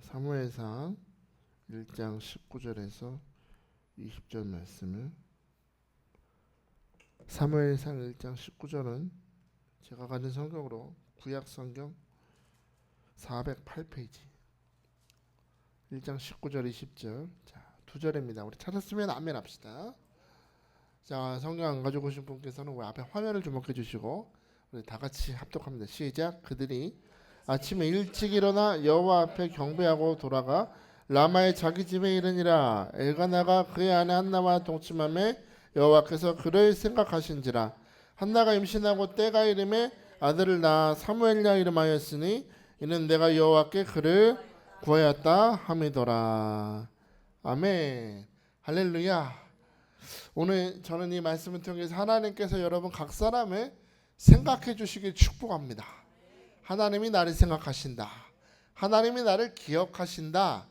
사무엘상 1장 19절에서 20절 말씀을 사무엘상 1장 19절은 제가 가진 성경으로 구약 성경 408페이지 1장 19절 20절 자, 두 절입니다. 우리 찾았으면 아멘 합시다. 자, 성경 안 가지고 오신 분께서는 우리 앞에 화면을 주목해 주시고 우리 다 같이 합독합니다. 시작. 그들이 아침에 일찍 일어나 여호와 앞에 경배하고 돌아가 라마의 자기 집에 이르니라. 엘가나가 그의 아내 한나와 동침하며 여호와께서 그를 생각하신지라. 한나가 임신하고 때가 이름에 아들을 낳아 사무엘이라 이름하였으니 이는 내가 여호와께 그를 구하였다 함이더라. 아멘. 할렐루야. 오늘 저는 이 말씀을 통해서 하나님께서 여러분 각 사람을 생각해 주시길 축복합니다. 하나님이 나를 생각하신다. 하나님이 나를 기억하신다.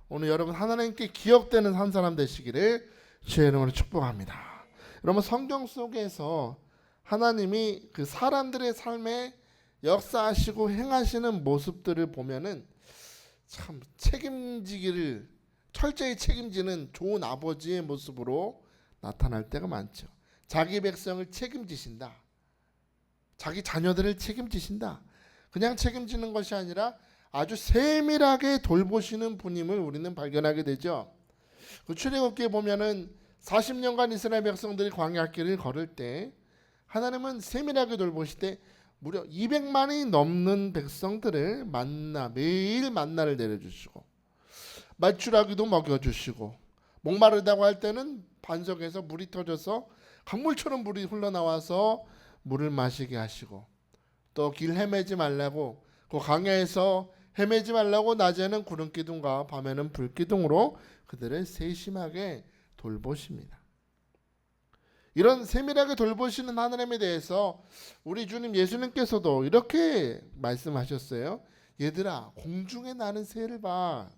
오늘 여러분 하나님께 기억되는 한 사람 되시기를 주의 이름으로 축복합니다. 여러분 성경 속에서 하나님이 그 사람들의 삶에 역사하시고 행하시는 모습들을 보면은 참 책임지기를 철저히 책임지는 좋은 아버지의 모습으로 나타날 때가 많죠. 자기 백성을 책임지신다. 자기 자녀들을 책임지신다. 그냥 책임지는 것이 아니라 아주 세밀하게 돌보시는 분임을 우리는 발견하게 되죠. 그 출애굽기에 보면은 40년간 이스라엘 백성들이 광야 길을 걸을 때 하나님은 세밀하게 돌보시되 무려 200만이 넘는 백성들을 매일 만나를 내려주시고 말추라기도 먹여주시고 목마르다고 할 때는 반석에서 물이 터져서 강물처럼 물이 흘러나와서 물을 마시게 하시고 또 길 헤매지 말라고 그 강야에서 헤매지 말라고 낮에는 구름 기둥과 밤에는 불 기둥으로 그들을 세심하게 돌보십니다. 이런 세밀하게 돌보시는 하나님에 대해서 우리 주님 예수님께서도 이렇게 말씀하셨어요. 얘들아, 공중에 나는 새를 봐.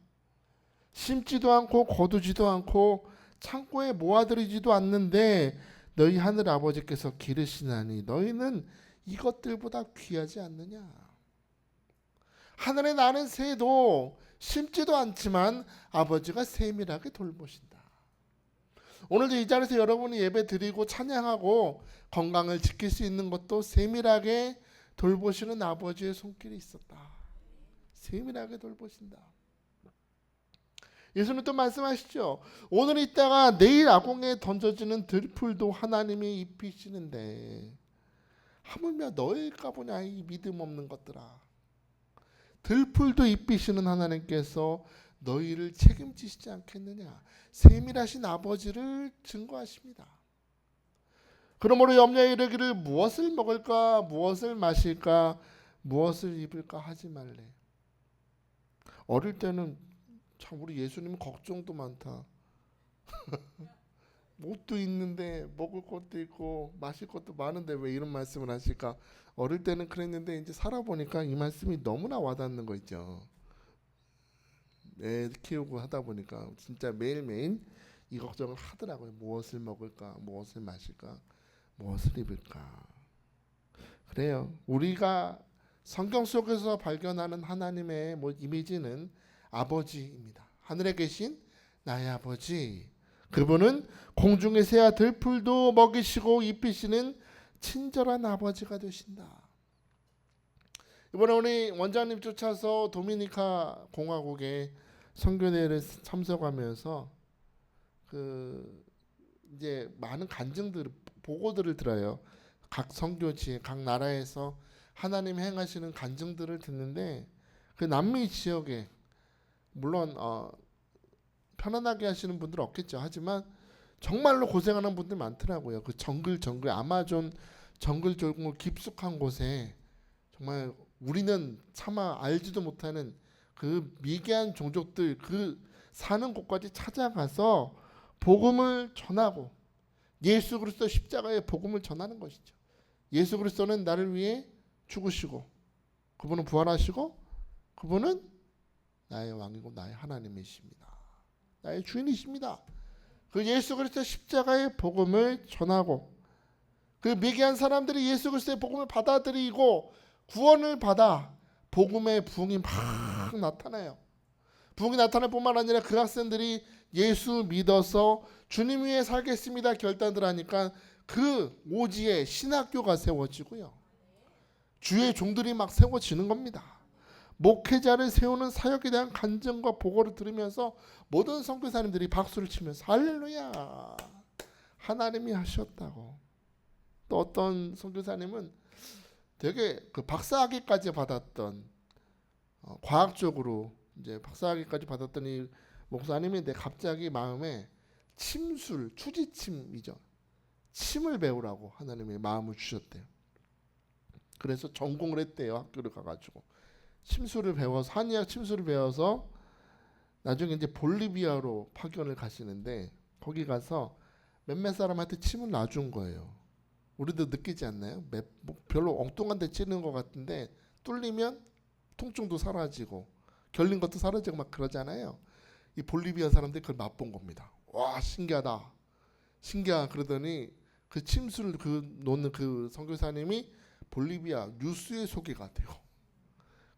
심지도 않고 거두지도 않고 창고에 모아들이지도 않는데 너희 하늘 아버지께서 기르시나니 너희는 이것들보다 귀하지 않느냐. 하늘에 나는 새도 심지도 않지만 아버지가 세밀하게 돌보신다. 오늘도 이 자리에서 여러분이 예배 드리고 찬양하고 건강을 지킬 수 있는 것도 세밀하게 돌보시는 아버지의 손길이 있었다. 세밀하게 돌보신다. 예수님 또 말씀하시죠. 오늘 있다가 내일 아궁에 던져지는 들풀도 하나님이 입히시는데 하물며 너일까 보냐 이 믿음 없는 것들아. 들풀도 입히시는 하나님께서 너희를 책임지시지 않겠느냐. 세밀하신 아버지를 증거하십니다. 그러므로 염려에 이르기를 무엇을 먹을까 무엇을 마실까 무엇을 입을까 하지 말래. 어릴 때는 참 우리 예수님은 걱정도 많다. 옷도 있는데 먹을 것도 있고 마실 것도 많은데 왜 이런 말씀을 하실까. 어릴 때는 그랬는데 이제 살아보니까 이 말씀이 너무나 와닿는 거 있죠. 애 키우고 하다 보니까 진짜 매일매일 이 걱정을 하더라고요. 무엇을 먹을까 무엇을 마실까 무엇을 입을까. 그래요. 우리가 성경 속에서 발견하는 하나님의 이미지는 아버지입니다. 하늘에 계신 나의 아버지. 그분은 공중의 새와 들풀도 먹이시고 입히시는 친절한 아버지가 되신다. 이번에 우리 원장님 쫓아서 도미니카 공화국에 선교대회를 참석하면서 이제 많은 간증들 보고들을 들어요. 각 선교지에 각 나라에서 하나님 행하시는 간증들을 듣는데 그 남미 지역에 물론 편안하게 하시는 분들은 없겠죠. 하지만 정말로 고생하는 분들 많더라고요. 그 정글 아마존 정글 깊숙한 곳에 정말 우리는 차마 알지도 못하는 그 미개한 종족들 그 사는 곳까지 찾아가서 복음을 전하고 예수 그리스도 십자가의 복음을 전하는 것이죠. 예수 그리스도는 나를 위해 죽으시고 그분은 부활하시고 그분은 나의 왕이고 나의 하나님이십니다. 나의 주인이십니다. 그 예수 그리스도 십자가의 복음을 전하고 그 미개한 사람들이 예수 그리스도의 복음을 받아들이고 구원을 받아 복음의 부흥이 막 나타나요. 부흥이 나타날 뿐만 아니라 그 학생들이 예수 믿어서 주님 위에 살겠습니다 결단들 하니까 그 오지에 신학교가 세워지고요. 주의 종들이 막 세워지는 겁니다. 목회자를 세우는 사역에 대한 간증과 보고를 들으면서 모든 선교사님들이 박수를 치면서 할렐루야 하나님이 하셨다고. 또 어떤 선교사님은 되게 그 박사학위까지 받았던 과학적으로 이제 박사학위까지 받았던 이 목사님인데 갑자기 마음에 침술, 투지침이죠. 침을 배우라고 하나님이 마음을 주셨대요. 그래서 전공을 했대요. 학교를 가가지고 침술을 배워서 한의학 침술을 배워서 나중에 이제 볼리비아로 파견을 가시는데 거기 가서 몇몇 사람한테 침을 놔준 거예요. 우리도 느끼지 않나요? 뭐 별로 엉뚱한 데 찌는 것 같은데 뚫리면 통증도 사라지고 결린 것도 사라지고 막 그러잖아요. 이 볼리비아 사람들이 그걸 맛본 겁니다. 와 신기하다. 신기하다 그러더니 그 침술을 놓는 그 선교사님이 볼리비아 뉴스에 소개가 돼요.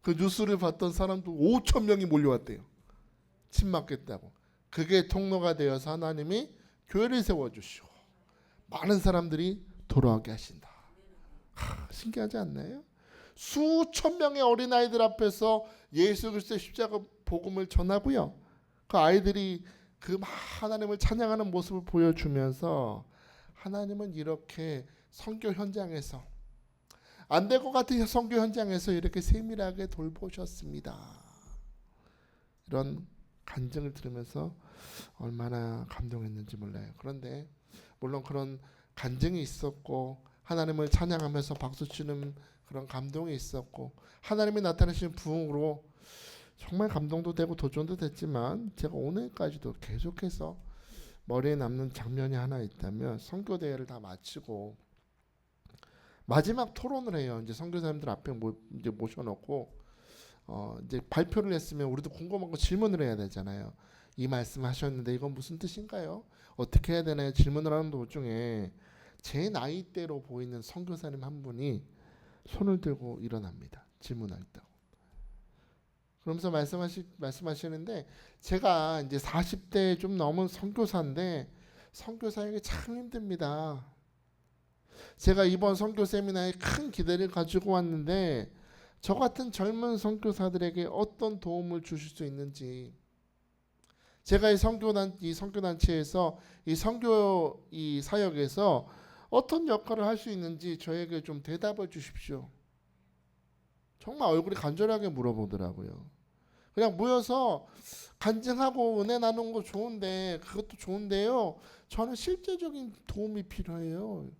그 뉴스를 봤던 사람도 5천 명이 몰려왔대요. 침 맞겠다고. 그게 통로가 되어서 하나님이 교회를 세워주시고 많은 사람들이 돌아오게 하신다. 신기하지 않나요? 수천 명의 어린아이들 앞에서 예수 그리스도의 십자가 복음을 전하고요. 그 아이들이 그 하나님을 찬양하는 모습을 보여주면서 하나님은 이렇게 선교 현장에서 안 될 것 같은 선교 현장에서 이렇게 세밀하게 돌보셨습니다. 이런 간증을 들으면서 얼마나 감동했는지 몰라요. 그런데 물론 그런 간증이 있었고 하나님을 찬양하면서 박수치는 그런 감동이 있었고 하나님이 나타내신 부흥으로 정말 감동도 되고 도전도 됐지만 제가 오늘까지도 계속해서 머리에 남는 장면이 하나 있다면 선교대회를 다 마치고 마지막 토론을 해요. 이제 선교사님들 앞에 이제 모셔놓고 이제 발표를 했으면 우리도 궁금한 거 질문을 해야 되잖아요. 이 말씀하셨는데 이건 무슨 뜻인가요? 어떻게 해야 되나요? 질문을 하는 도중에 제 나이대로 보이는 선교사님 한 분이 손을 들고 일어납니다. 질문하겠다고. 그러면서 말씀하시는데 제가 이제 40대 좀 넘은 선교사인데 선교사에게 참 힘듭니다. 제가 이번 선교 세미나에 큰 기대를 가지고 왔는데 저 같은 젊은 선교사들에게 어떤 도움을 주실 수 있는지 제가 이 선교단체에서 이 사역에서 어떤 역할을 할 수 있는지 저에게 좀 대답을 주십시오. 정말 얼굴이 간절하게 물어보더라고요. 그냥 모여서 간증하고 은혜 나누는 거 좋은데 그것도 좋은데요. 저는 실제적인 도움이 필요해요.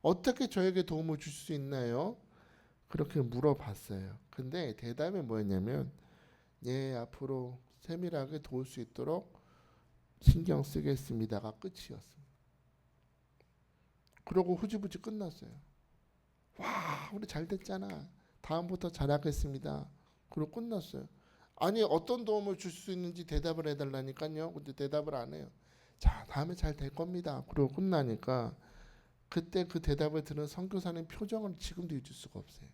어떻게 저에게 도움을 줄 수 있나요? 그렇게 물어봤어요. 근데 대답이 뭐였냐면 예 앞으로 세밀하게 도울 수 있도록 신경 쓰겠습니다가 끝이었습니다. 그러고 후지부지 끝났어요. 와 우리 잘 됐잖아. 다음부터 잘하겠습니다. 그러고 끝났어요. 아니 어떤 도움을 줄 수 있는지 대답을 해달라니까요. 근데 대답을 안 해요. 자 다음에 잘 될 겁니다. 그러고 끝나니까 그때 그 대답을 들은 선교사님 표정을 지금도 잊을 수가 없어요.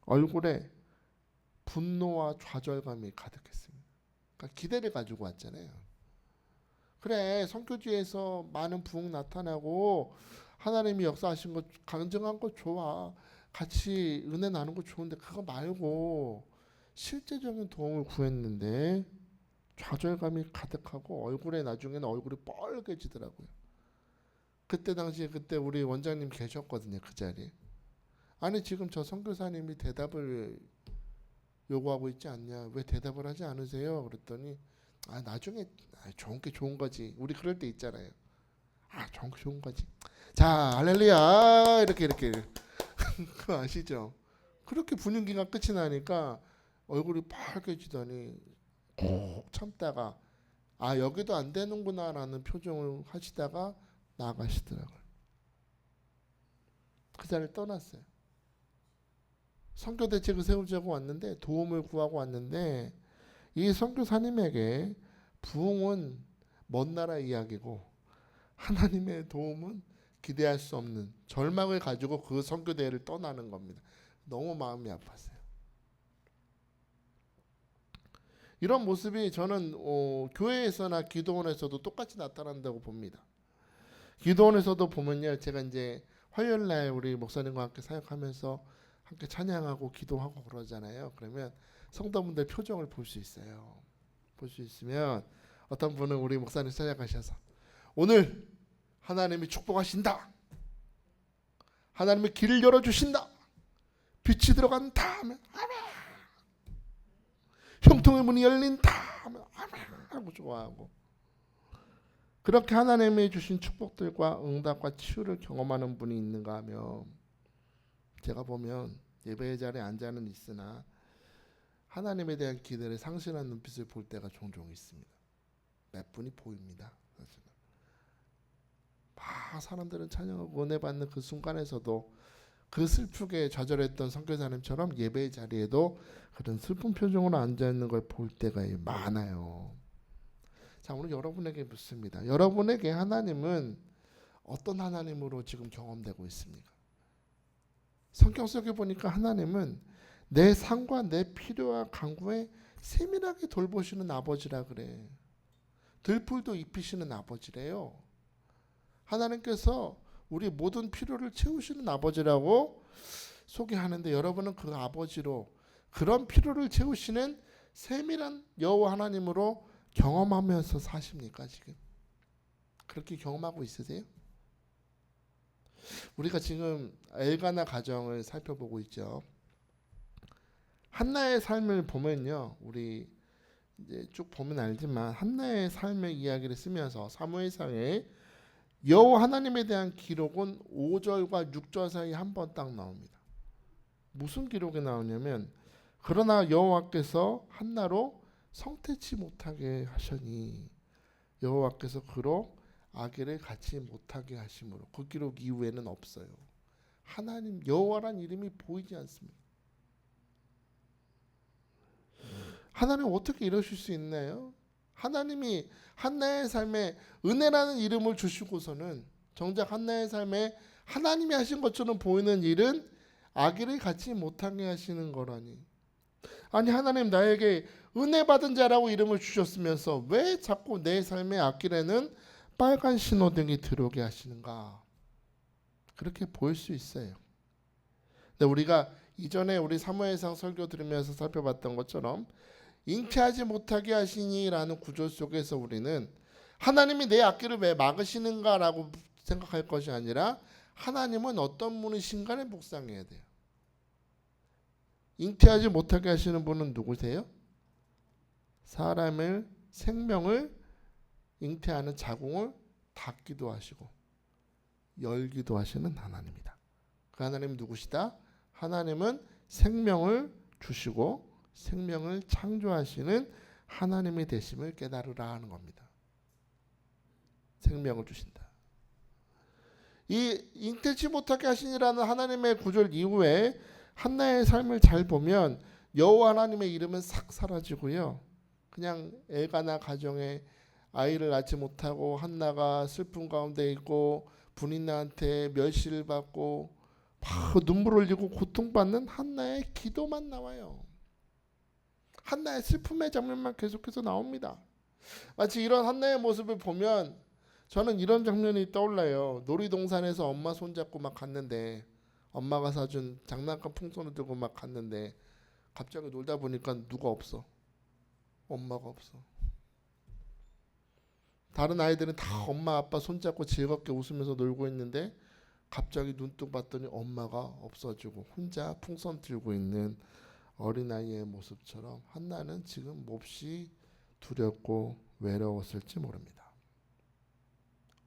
얼굴에 분노와 좌절감이 가득했습니다. 그러니까 기대를 가지고 왔잖아요. 그래 선교지에서 많은 부흥 나타나고 하나님이 역사하신 거 강정한 거 좋아. 같이 은혜 나누는 거 좋은데 그거 말고 실제적인 도움을 구했는데 좌절감이 가득하고 얼굴에 나중에는 얼굴이 뻘개지더라고요. 그때 우리 원장님 계셨거든요. 그 자리에. 아니 지금 저 선교사님이 대답을 요구하고 있지 않냐. 왜 대답을 하지 않으세요? 그랬더니 나중에 좋은 게 좋은 거지. 우리 그럴 때 있잖아요. 좋은 게 좋은 거지. 자 할렐루야 이렇게 그거 아시죠? 그렇게 분위기가 끝이 나니까 얼굴이 빨개지더니 꼭 참다가 여기도 안 되는구나 라는 표정을 하시다가 나가시더라고요. 그 자리를 떠났어요. 선교 대책을 세우자고 왔는데 도움을 구하고 왔는데 이 선교사님에게 부흥은 먼 나라 이야기고 하나님의 도움은 기대할 수 없는 절망을 가지고 그 선교대회를 떠나는 겁니다. 너무 마음이 아팠어요. 이런 모습이 저는 교회에서나 기도원에서도 똑같이 나타난다고 봅니다. 기도원에서도 보면요, 제가 이제 화요일 날 우리 목사님과 함께 사역하면서 함께 찬양하고 기도하고 그러잖아요. 그러면 성도분들 표정을 볼 수 있어요. 볼 수 있으면 어떤 분은 우리 목사님 찾아가셔서 오늘 하나님이 축복하신다, 하나님이 길을 열어주신다, 빛이 들어간다 하면 아멘, 형통의 문이 열린다 하면 아멘 하고 좋아하고, 그렇게 하나님이 주신 축복들과 응답과 치유를 경험하는 분이 있는가 하면, 제가 보면 예배의 자리에 앉아는 있으나 하나님에 대한 기대를 상실한 눈빛을 볼 때가 종종 있습니다. 몇 분이 보입니다. 사실은 사람들은 찬양하고 은혜 받는 그 순간에서도 그 슬프게 좌절했던 선교사님처럼 예배의 자리에도 그런 슬픈 표정으로 앉아있는 걸 볼 때가 많아요. 자, 오늘 여러분에게 묻습니다. 여러분에게 하나님은 어떤 하나님으로 지금 경험되고 있습니까? 성경 속에 보니까 하나님은 내 삶과 내 필요와 간구에 세밀하게 돌보시는 아버지라 그래. 들풀도 입히시는 아버지래요. 하나님께서 우리 모든 필요를 채우시는 아버지라고 소개하는데, 여러분은 그 아버지로 그런 필요를 채우시는 세밀한 여호와 하나님으로 경험하면서 사십니까? 지금 그렇게 경험하고 있으세요? 우리가 지금 엘가나 가정을 살펴보고 있죠. 한나의 삶을 보면요, 우리 이제 쭉 보면 알지만 한나의 삶의 이야기를 쓰면서 사무엘상에 여호와 하나님에 대한 기록은 5절과 6절 사이 한 번 딱 나옵니다. 무슨 기록이 나오냐면, 그러나 여호와께서 한나로 성태치 못하게 하시니 여호와께서 그로 아기를 갖지 못하게 하심으로. 그 기록 이후에는 없어요. 하나님 여호와란 이름이 보이지 않습니다. 하나님 어떻게 이러실 수 있나요? 하나님이 한나의 삶에 은혜라는 이름을 주시고서는 정작 한나의 삶에 하나님이 하신 것처럼 보이는 일은 아기를 갖지 못하게 하시는 거라니. 아니, 하나님 나에게 은혜 받은 자라고 이름을 주셨으면서 왜 자꾸 내 삶의 앞길에는 빨간 신호등이 들어오게 하시는가? 그렇게 보일 수 있어요. 근데 우리가 이전에 우리 사무엘상 설교 들으면서 살펴봤던 것처럼 잉태하지 못하게 하시니라는 구절 속에서 우리는 하나님이 내 앞길을 왜 막으시는가라고 생각할 것이 아니라, 하나님은 어떤 분이신가를 묵상해야 돼요. 잉태하지 못하게 하시는 분은 누구세요? 사람의 생명을 잉태하는 자궁을 닫기도 하시고 열기도 하시는 하나님이다. 그 하나님이 누구시다? 하나님은 생명을 주시고 생명을 창조하시는 하나님이 되심을 깨달으라 하는 겁니다. 생명을 주신다. 이 잉태치 못하게 하시니라는 하나님의 구절 이후에 한나의 삶을 잘 보면 여호와 하나님의 이름은 싹 사라지고요. 그냥 엘가나 가정에 아이를 낳지 못하고 한나가 슬픔 가운데 있고 분인나한테 멸시를 받고 막 눈물을 흘리고 고통받는 한나의 기도만 나와요. 한나의 슬픔의 장면만 계속해서 나옵니다. 마치 이런 한나의 모습을 보면 저는 이런 장면이 떠올라요. 놀이동산에서 엄마 손잡고 막 갔는데, 엄마가 사준 장난감 풍선을 들고 막 갔는데 갑자기 놀다 보니까 누가 없어. 엄마가 없어. 다른 아이들은 다 엄마 아빠 손잡고 즐겁게 웃으면서 놀고 있는데 갑자기 눈뜨고 봤더니 엄마가 없어지고 혼자 풍선 들고 있는 어린아이의 모습처럼 한나는 지금 몹시 두렵고 외로웠을지 모릅니다.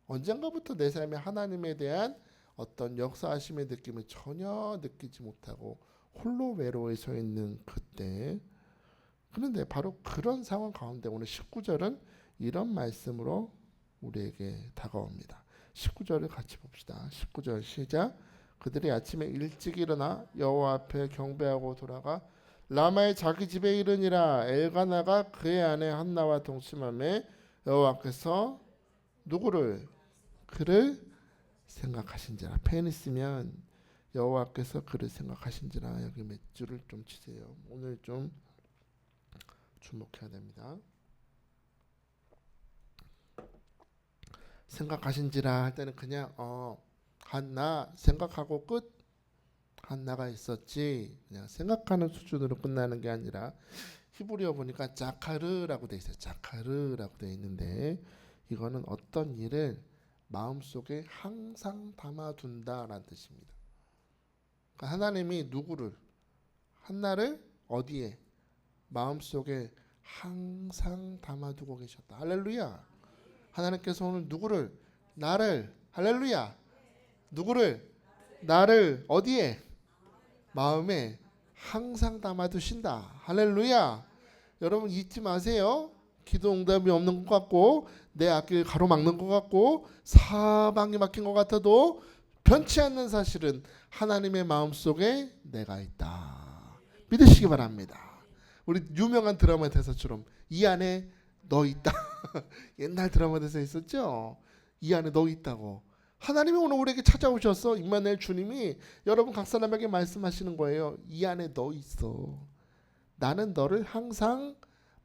언젠가부터 내 삶에 하나님에 대한 어떤 역사하심의 느낌을 전혀 느끼지 못하고 홀로 외로워 서 있는 그때, 그런데 바로 그런 상황 가운데 오늘 19절은 이런 말씀으로 우리에게 다가옵니다. 19절을 같이 봅시다. 19절 시작. 그들이 아침에 일찍 일어나 여호와 앞에 경배하고 돌아가 라마의 자기 집에 이르니라. 엘가나가 그의 아내 한나와 동침하매 여호와께서 누구를? 그를 생각하신지라. 펜 있으면 여호와께서 그를 생각하신지라 여기 몇 줄을 좀 치세요. 오늘 좀 주목해야 됩니다. 생각하신지라 할 때는 그냥 한나 생각하고 끝. 한나가 있었지. 그냥 생각하는 수준으로 끝나는 게 아니라 히브리어 보니까 자카르라고 돼 있어요. 자카르라고 돼 있는데 이거는 어떤 일을 마음속에 항상 담아둔다라는 뜻입니다. 그러니까 하나님이 누구를 한나를 어디에 마음속에 항상 담아두고 계셨다. 할렐루야. 하나님께서 오늘 누구를 나를 할렐루야. 누구를 나를 어디에 마음에 항상 담아두신다. 할렐루야. 여러분 잊지 마세요. 기도 응답이 없는 것 같고 내 앞길 가로막는 것 같고 사방이 막힌 것 같아도 변치 않는 사실은 하나님의 마음속에 내가 있다. 믿으시기 바랍니다. 우리 유명한 드라마 대사처럼 이 안에 너 있다. 옛날 드라마 대사 있었죠. 이 안에 너 있다고. 하나님이 오늘 우리에게 찾아오셔서 임마누엘 주님이 여러분 각 사람에게 말씀하시는 거예요. 이 안에 너 있어. 나는 너를 항상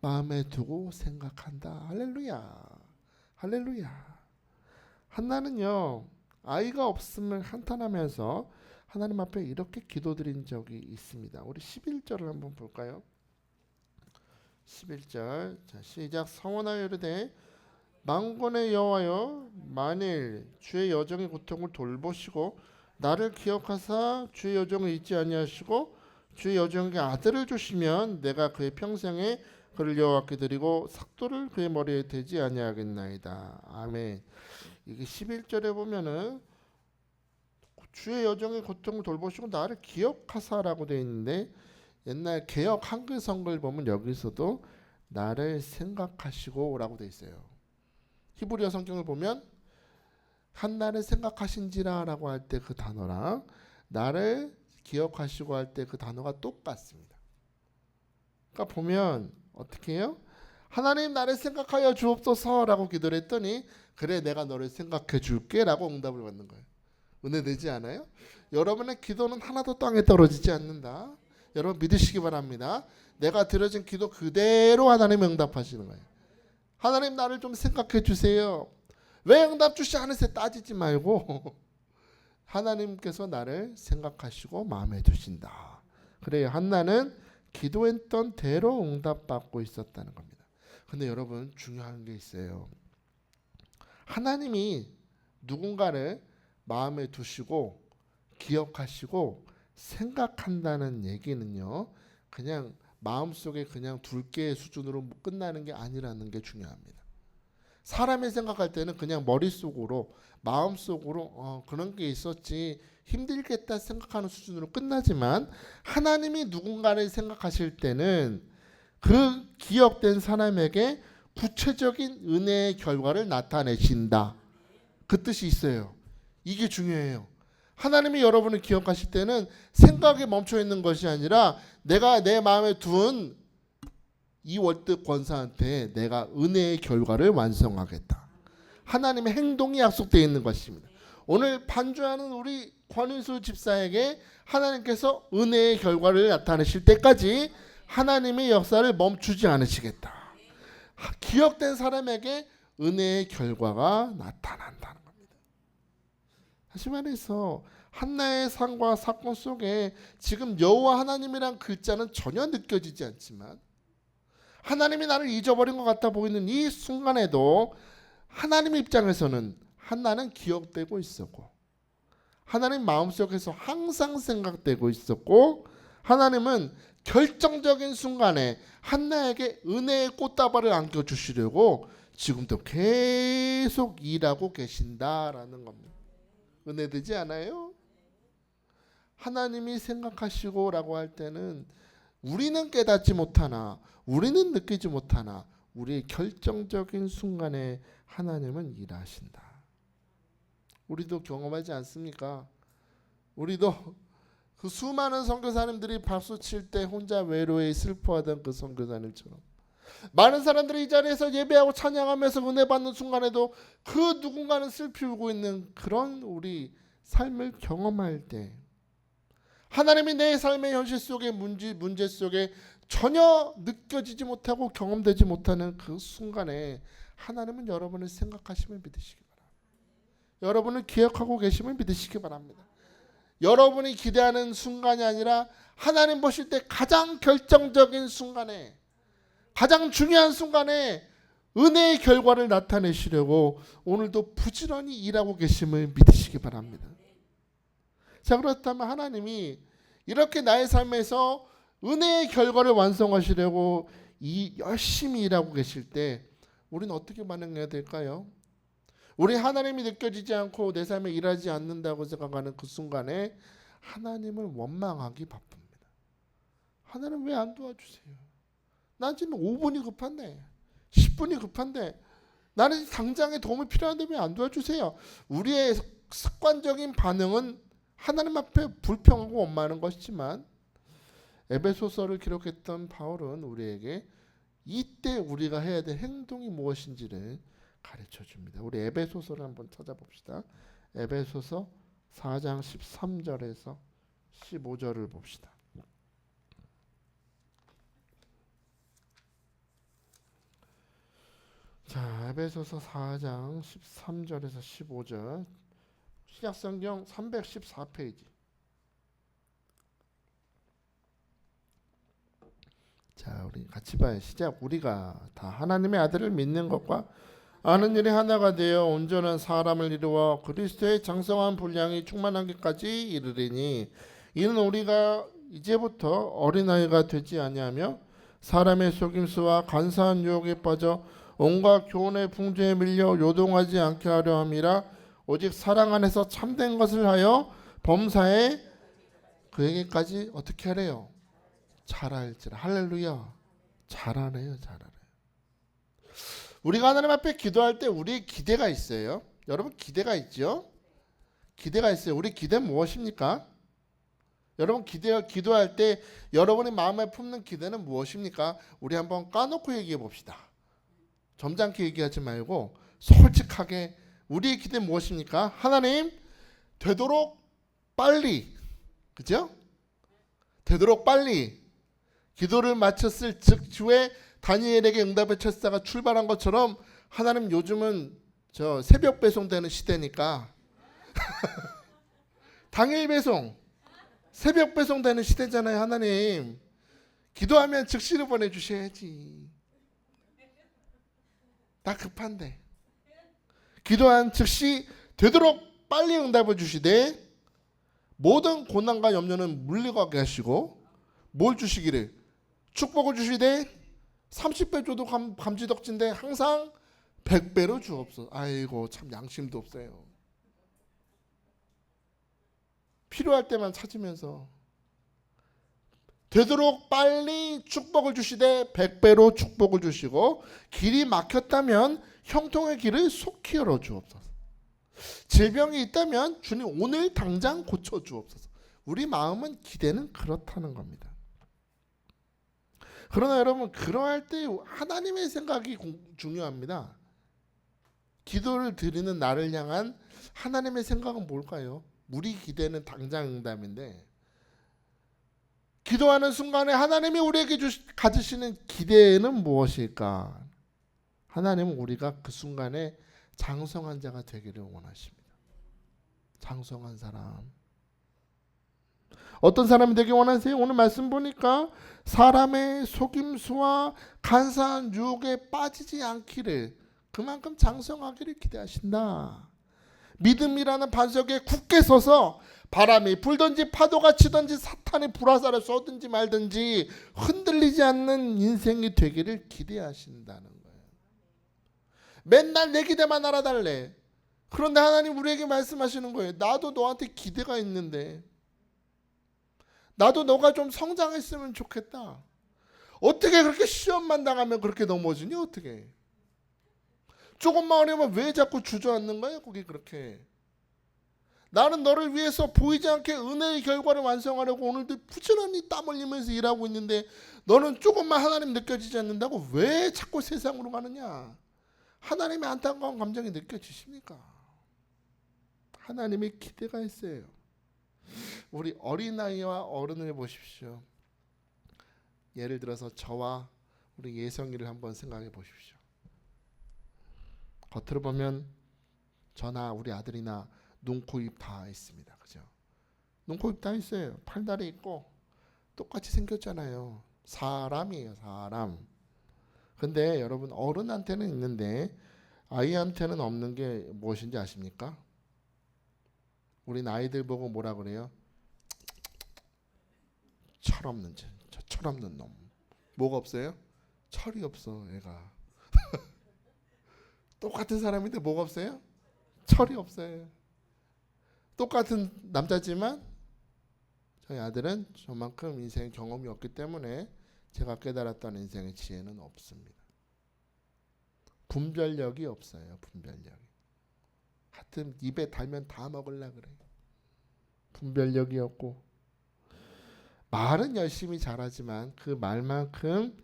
마음에 두고 생각한다. 할렐루야. 할렐루야. 한나는요 아이가 없음을 한탄하면서 하나님 앞에 이렇게 기도드린 적이 있습니다. 우리 11절을 한번 볼까요? 11절 자 시작. 성원하여 이르되 만군의 여호와여 만일 주의 여종의 고통을 돌보시고 나를 기억하사 주의 여종을 잊지 아니하시고 주의 여종에게 아들을 주시면 내가 그의 평생에 그를 여호와께 드리고 삭도를 그의 머리에 대지 아니하겠나이다. 아멘. 이게 11절에 보면은 주의 여종의 고통을 돌보시고 나를 기억하사라고 되어 있는데 옛날 개역 한글 성경을 보면 여기서도 나를 생각하시고라고 되어 있어요. 히브리어 성경을 보면 한나를 생각하신지라라고 할 때 그 단어랑 나를 기억하시고 할 때 그 단어가 똑같습니다. 그러니까 보면 어떻게 해요? 하나님 나를 생각하여 주옵소서라고 기도를 했더니 그래 내가 너를 생각해 줄게라고 응답을 받는 거예요. 은혜되지 않아요? 여러분의 기도는 하나도 땅에 떨어지지 않는다. 여러분 믿으시기 바랍니다. 내가 드려진 기도 그대로 하나님 응답하시는 거예요. 하나님 나를 좀 생각해 주세요. 왜 응답 주시 않으세요? 따지지 말고 하나님께서 나를 생각하시고 마음에 두신다. 그래요. 한나는 기도했던 대로 응답받고 있었다는 겁니다. 근데 여러분 중요한 게 있어요. 하나님이 누군가를 마음에 두시고 기억하시고 생각한다는 얘기는요. 그냥 마음속에 그냥 둘 개 수준으로 끝나는 게 아니라는 게 중요합니다. 사람이 생각할 때는 그냥 머릿속으로 마음속으로 그런 게 있었지 힘들겠다 생각하는 수준으로 끝나지만 하나님이 누군가를 생각하실 때는 그 기억된 사람에게 구체적인 은혜의 결과를 나타내신다. 그 뜻이 있어요. 이게 중요해요. 하나님이 여러분을 기억하실 때는 생각에 멈춰 있는 것이 아니라 내가 내 마음에 둔 이 월드 권사한테 내가 은혜의 결과를 완성하겠다. 하나님의 행동이 약속되어 있는 것입니다. 오늘 반주하는 우리 권인수 집사에게 하나님께서 은혜의 결과를 나타내실 때까지 하나님의 역사를 멈추지 않으시겠다. 기억된 사람에게 은혜의 결과가 나타난다는 겁니다. 다시 말해서 한나의 삶과 사건 속에 지금 여호와 하나님이란 글자는 전혀 느껴지지 않지만 하나님이 나를 잊어버린 것 같아 보이는 이 순간에도 하나님의 입장에서는 한나는 기억되고 있었고 하나님 마음속에서 항상 생각되고 있었고 하나님은 결정적인 순간에 한나에게 은혜의 꽃다발을 안겨주시려고 지금도 계속 일하고 계신다라는 겁니다. 은혜되지 않아요? 하나님이 생각하시고 라고 할 때는 우리는 깨닫지 못하나 우리는 느끼지 못하나 우리의 결정적인 순간에 하나님은 일하신다. 우리도 경험하지 않습니까? 우리도 그 수많은 선교사님들이 박수 칠 때 혼자 외로이 슬퍼하던 그 선교사님처럼 많은 사람들이 이 자리에서 예배하고 찬양하면서 은혜 받는 순간에도 그 누군가는 슬피 울고 있는 그런 우리 삶을 경험할 때 하나님이 내 삶의 현실 속에 문제 속에 전혀 느껴지지 못하고 경험되지 못하는 그 순간에 하나님은 여러분을 생각하심을 믿으시기 바랍니다. 여러분을 기억하고 계심을 믿으시기 바랍니다. 여러분이 기대하는 순간이 아니라 하나님 보실 때 가장 결정적인 순간에, 가장 중요한 순간에 은혜의 결과를 나타내시려고 오늘도 부지런히 일하고 계심을 믿으시기 바랍니다. 자, 그렇다면 하나님이 이렇게 나의 삶에서 은혜의 결과를 완성하시려고 열심히 일하고 계실 때 우리는 어떻게 반응해야 될까요? 우리 하나님이 느껴지지 않고 내 삶에 일하지 않는다고 생각하는 그 순간에 하나님을 원망하기 바쁩니다. 하나님 왜 안 도와주세요? 난 지금 5분이 급한데 10분이 급한데 나는 당장에 도움이 필요한데 왜 안 도와주세요? 우리의 습관적인 반응은 하나님 앞에 불평하고 원망하는 것이지만 에베소서를 기록했던 바울은 우리에게 이때 우리가 해야 될 행동이 무엇인지를 가르쳐 줍니다. 우리 에베소서를 한번 찾아봅시다. 에베소서 4장 13절에서 15절을 봅시다. 자, 에베소서 4장 13절에서 15절. 신약성경 314페이지. 자, 우리 같이 봐요. 시작. 우리가 다 하나님의 아들을 믿는 것과 아는 일이 하나가 되어 온전한 사람을 이루어 그리스도의 장성한 분량이 충만하기까지 이르리니 이는 우리가 이제부터 어린아이가 되지 아니하며 사람의 속임수와 간사한 유혹에 빠져 온갖 교훈의 풍조에 밀려 요동하지 않게 하려 함이라. 오직 사랑 안에서 참된 것을 하여 범사에 그에게까지 어떻게 하래요? 잘할지라. 할렐루야. 잘하네요. 잘하네요. 우리가 하나님 앞에 기도할 때 우리의 기대가 있어요. 여러분 기대가 있죠? 기대가 있어요. 우리 기대는 무엇입니까? 여러분 기도할 때 여러분의 마음에 품는 기대는 무엇입니까? 우리 한번 까놓고 얘기해 봅시다. 점잖게 얘기하지 말고 솔직하게 우리의 기대는 무엇입니까? 하나님 되도록 빨리, 그죠? 되도록 빨리 기도를 마쳤을 즉주에 다니엘에게 응답의 철사가 출발한 것처럼 하나님 요즘은 저 새벽 배송되는 시대니까 당일 배송, 새벽 배송되는 시대잖아요. 하나님 기도하면 즉시로 보내주셔야지. 나 급한데 기도한 즉시 되도록 빨리 응답을 주시되 모든 고난과 염려는 물리가게 하시고 뭘 주시기를? 축복을 주시되 30배 줘도 감지덕진데 항상 100배로 주옵소서. 아이고 참 양심도 없어요. 필요할 때만 찾으면서 되도록 빨리 축복을 주시되 100배로 축복을 주시고 길이 막혔다면 형통의 길을 속히 열어 주옵소서. 질병이 있다면 주님 오늘 당장 고쳐 주옵소서. 우리 마음은 기대는 그렇다는 겁니다. 그러나 여러분 그러할 때 하나님의 생각이 중요합니다. 기도를 드리는 나를 향한 하나님의 생각은 뭘까요? 우리 기대는 당장 응답인데 기도하는 순간에 하나님이 우리에게 가지시는 기대는 무엇일까? 하나님은 우리가 그 순간에 장성한 자가 되기를 원하십니다. 장성한 사람. 어떤 사람이 되기 원하세요? 오늘 말씀 보니까 사람의 속임수와 간사한 유혹에 빠지지 않기를, 그만큼 장성하기를 기대하신다. 믿음이라는 반석에 굳게 서서 바람이 불든지 파도가 치든지 사탄이 불화살을 쏘든지 말든지 흔들리지 않는 인생이 되기를 기대하신다는 거예요. 맨날 내 기대만 알아달래. 그런데 하나님 우리에게 말씀하시는 거예요. 나도 너한테 기대가 있는데 나도 너가 좀 성장했으면 좋겠다. 어떻게 그렇게 시험만 당하면 그렇게 넘어지니? 어떻게? 조금만 어려우면 왜 자꾸 주저앉는 거예요? 거기 그렇게. 나는 너를 위해서 보이지 않게 은혜의 결과를 완성하려고 오늘도 부지런히 땀 흘리면서 일하고 있는데 너는 조금만 하나님 느껴지지 않는다고 왜 자꾸 세상으로 가느냐? 하나님의 안타까운 감정이 느껴지십니까? 하나님의 기대가 있어요. 우리 어린아이와 어른을 보십시오. 예를 들어서 저와 우리 예성이를 한번 생각해 보십시오. 겉으로 보면 저나 우리 아들이나 눈, 코, 입 다 있습니다. 그죠? 눈, 코, 입 다 있어요. 팔다리 있고 똑같이 생겼잖아요. 사람이에요, 사람. 근데 여러분 어른한테는 있는데 아이한테는 없는 게 무엇인지 아십니까? 우린 아이들 보고 뭐라 그래요? 철없는 저 철없는 놈. 뭐가 없어요? 철이 없어 애가. 똑같은 사람인데 뭐가 없어요? 철이 없어요. 똑같은 남자지만 저희 아들은 저만큼 인생 경험이 없기 때문에 제가 깨달았던 인생의 지혜는 없습니다. 분별력이 없어요. 분별력이. 하여튼 입에 달면 다 먹으려 그래. 분별력이 없고 말은 열심히 잘하지만 그 말만큼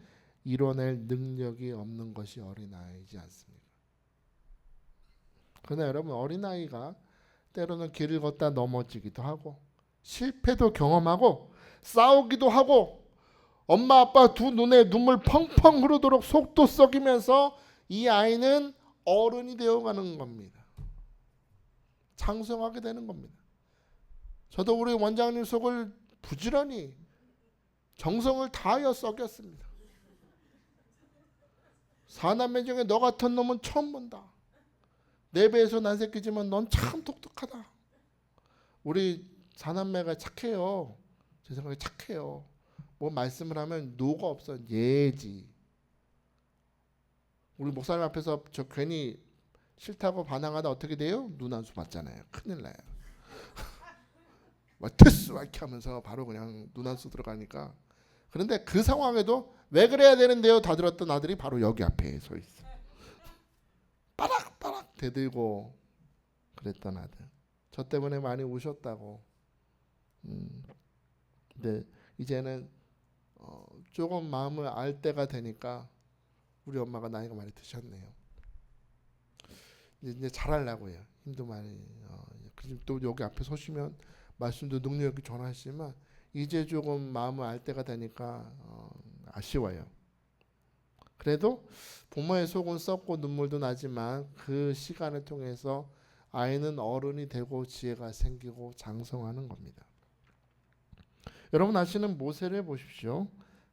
이뤄낼 능력이 없는 것이 어린아이지 않습니까? 그러나 여러분 어린아이가 때로는 길을 걷다 넘어지기도 하고 실패도 경험하고 싸우기도 하고 엄마 아빠 두 눈에 눈물 펑펑 흐르도록 속도 썩이면서 이 아이는 어른이 되어가는 겁니다. 장성하게 되는 겁니다. 저도 우리 원장님 속을 부지런히 정성을 다하여 썩였습니다. 사남매 중에 너 같은 놈은 처음 본다. 내 배에서 난 새끼지만 넌 참 똑똑하다. 우리 사남매가 착해요. 제 생각에 착해요. 뭐 말씀을 하면 노가 없어. 예지. 우리 목사님 앞에서 저 괜히 싫다고 반항하다 어떻게 돼요? 눈 한 수 맞잖아요. 큰일 나요. 막 됐어 이렇게 하면서 바로 그냥 눈 한 수 들어가니까. 그런데 그 상황에도 왜 그래야 되는데요? 다 들었던 아들이 바로 여기 앞에 서 있어. 빠락빠락 대들고 그랬던 아들. 저 때문에 많이 우셨다고. 근데 이제는 조금 마음을 알 때가 되니까 우리 엄마가 나이가 많이 드셨네요. 이제 잘하려고요. 힘도 많이. 또 여기 앞에 서시면 말씀도 능력이 전하시지만 이제 조금 마음을 알 때가 되니까 아쉬워요. 그래도 부모의 속은 썩고 눈물도 나지만 그 시간을 통해서 아이는 어른이 되고 지혜가 생기고 장성하는 겁니다. 여러분 아시는 모세를 보십시오.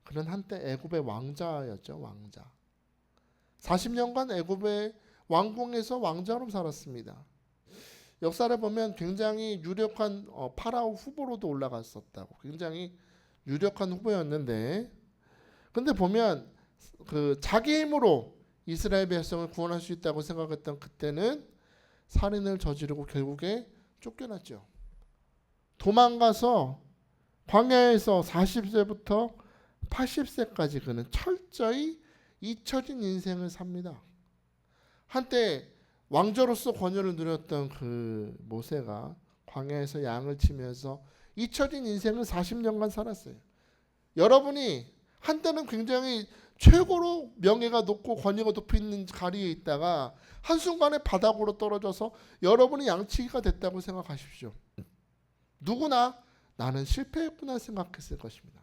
그는 한때 애굽의 왕자였죠. 왕자. 40년간 애굽의 왕궁에서 왕자로 살았습니다. 역사를 보면 굉장히 유력한 파라오 후보로도 올라갔었다고. 굉장히 유력한 후보였는데 근데 보면 그 자기 힘으로 이스라엘 백성을 구원할 수 있다고 생각했던 그때는 살인을 저지르고 결국에 쫓겨났죠. 도망가서 광야에서 40세부터 80세까지 그는 철저히 잊혀진 인생을 삽니다. 한때 왕조로서 권위를 누렸던 그 모세가 광야에서 양을 치면서 잊혀진 인생을 40년간 살았어요. 여러분이 한때는 굉장히 최고로 명예가 높고 권위가 높이 있는 자리에 있다가 한순간에 바닥으로 떨어져서 여러분이 양치기가 됐다고 생각하십시오. 누구나 나는 실패했구나 생각했을 것입니다.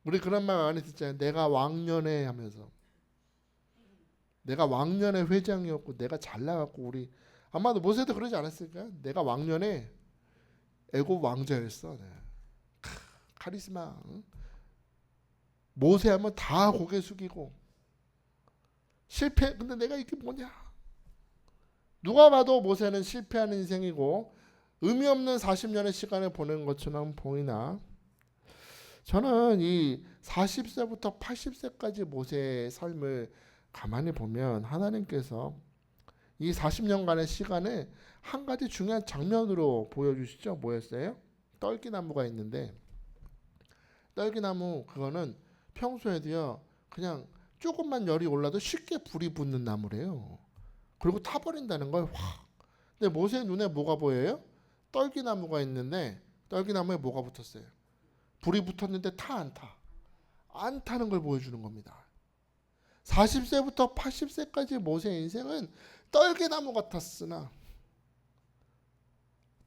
우리 그런 말 많이 듣잖아요. 내가 왕년에 하면서. 내가 왕년에 회장이었고 내가 잘나갔고 우리 아마도 모세도 그러지 않았을까요? 내가 왕년에 애굽 왕자였어. 카리스마. 모세하면 다 고개 숙이고 실패. 근데 내가 이게 뭐냐? 누가 봐도 모세는 실패한 인생이고 의미 없는 40년의 시간을 보낸 것처럼 보이나 저는 이 40세부터 80세까지 모세의 삶을 가만히 보면 하나님께서 이 40년간의 시간을 한 가지 중요한 장면으로 보여주시죠. 뭐였어요? 떨기나무가 있는데 떨기나무 그거는 평소에도요 그냥 조금만 열이 올라도 쉽게 불이 붙는 나무래요. 그리고 타버린다는 걸 확. 근데 모세의 눈에 뭐가 보여요? 떨기나무가 있는데 떨기나무에 뭐가 붙었어요? 불이 붙었는데 타 안 타? 안 타는 걸 보여주는 겁니다. 40세부터 80세까지 모세의 인생은 떨기나무 같았으나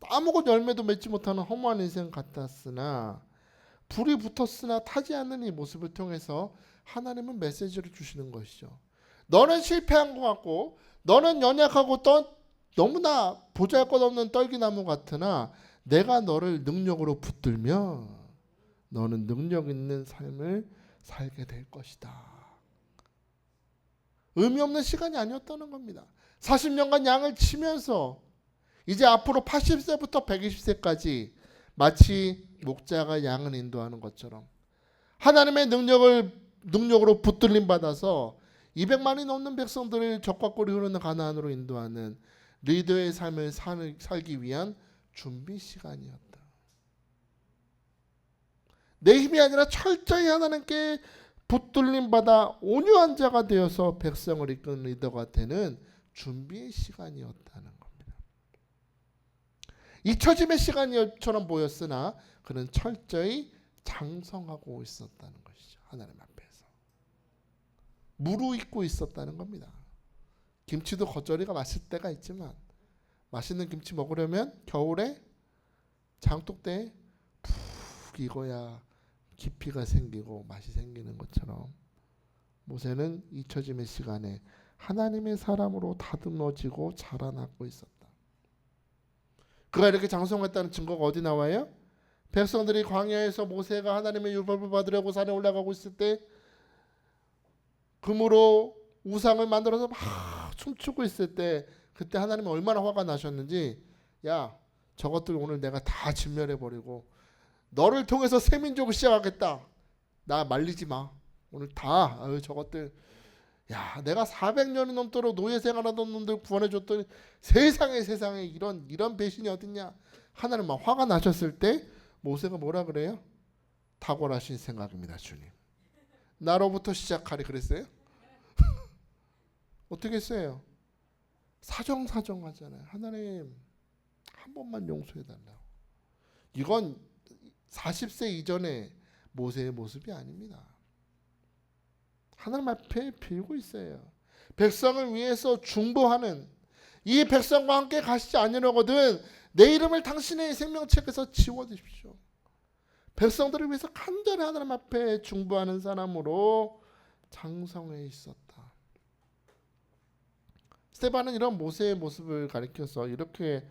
아무것도 열매도 맺지 못하는 허무한 인생 같았으나 불이 붙었으나 타지 않는 이 모습을 통해서 하나님은 메시지를 주시는 것이죠. 너는 실패한 것 같고 너는 연약하고 너무나 보잘것없는 떨기나무 같으나 내가 너를 능력으로 붙들며 너는 능력 있는 삶을 살게 될 것이다. 의미 없는 시간이 아니었다는 겁니다. 40년간 양을 치면서 이제 앞으로 80세부터 120세까지 마치 목자가 양을 인도하는 것처럼 하나님의 능력으로 붙들림 받아서 200만이 넘는 백성들을 적과 꿀이 흐르는 가나안으로 인도하는 리더의 삶을 살기 위한 준비 시간이었다. 내 힘이 아니라 철저히 하나님께 붙들림 받아 온유한 자가 되어서 백성을 이끄는 리더가 되는 준비의 시간이었다는 겁니다. 잊혀짐의 시간처럼 보였으나 그는 철저히 장성하고 있었다는 것이죠. 하나님 앞에서 무르익고 있었다는 겁니다. 김치도 겉절이가 맛있을 때가 있지만 맛있는 김치 먹으려면 겨울에 장독대에 푹 익어야 깊이가 생기고 맛이 생기는 것처럼 모세는 잊혀짐의 시간에 하나님의 사람으로 다듬어지고 자라나고 있었다. 그가 이렇게 장성했다는 증거가 어디 나와요? 백성들이 광야에서 모세가 하나님의 율법을 받으려고 산에 올라가고 있을 때 금으로 우상을 만들어서 막 춤추고 있을 때 그때 하나님이 얼마나 화가 나셨는지, 야 저것들 오늘 내가 다 진멸해버리고 너를 통해서 새 민족을 시작하겠다. 나 말리지 마. 오늘 다 저것들, 야 내가 400년이 넘도록 노예 생활하던 놈들 구원해줬더니 세상에 이런 배신이 어딨냐. 하나님 막 화가 나셨을 때 모세가 뭐라 그래요? 탁월하신 생각입니다 주님. 나로부터 시작하리 그랬어요? 어떻게 했어요? 사정사정 하잖아요. 하나님 한 번만 용서해달라고. 이건 40세 이전의 모세의 모습이 아닙니다. 하나님 앞에 빌고 있어요. 백성을 위해서 중보하는, 이 백성과 함께 가시지 않으려거든 내 이름을 당신의 생명책에서 지워주십시오. 백성들을 위해서 간절히 하나님 앞에 중보하는 사람으로 장성해 있었다. 스데반은 이런 모세의 모습을 가리켜서 이렇게